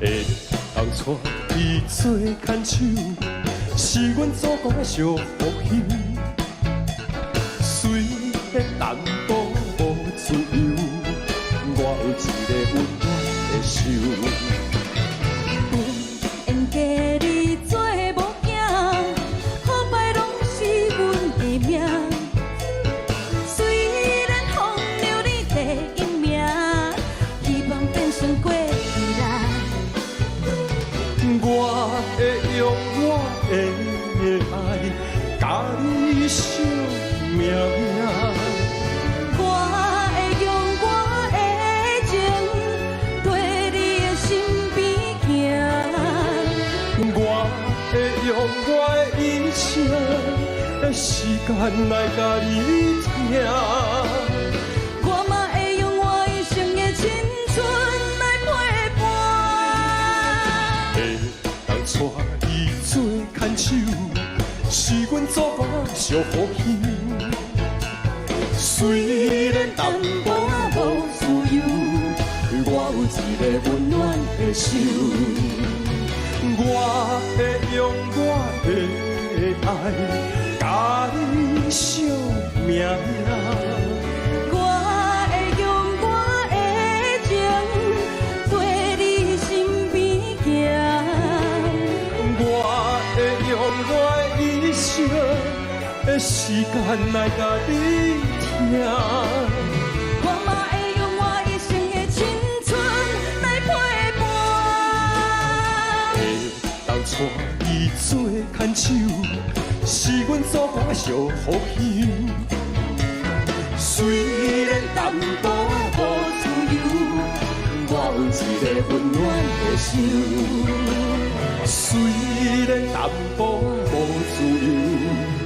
会当带伊做牵手，是阮祖国的小福气。虽然淡薄无自由，我有一个温暖的手。缘嫁你做某囝，好歹拢是阮的命。虽然风流你第一名，希望变成过去来。我会用我的爱，甲你惜命命。我会用我的情，跟你的身边行。我会用我的一生，时间来甲你听。我嘛会用我一生的青春来陪伴。会当带伊做牵手，是阮祖国小福气。虽然淡薄无自由，我有一个温暖的手。我会用我的爱，甲你惜命命。我会用我的情，跟你身边行。我会用我的一生，时间来甲你听。我嘛会用我一生的青春来陪伴。会当带伊做牵手，是阮祖国的小福气。虽然淡薄无自由，我有一个温暖的手。虽然淡薄无自由。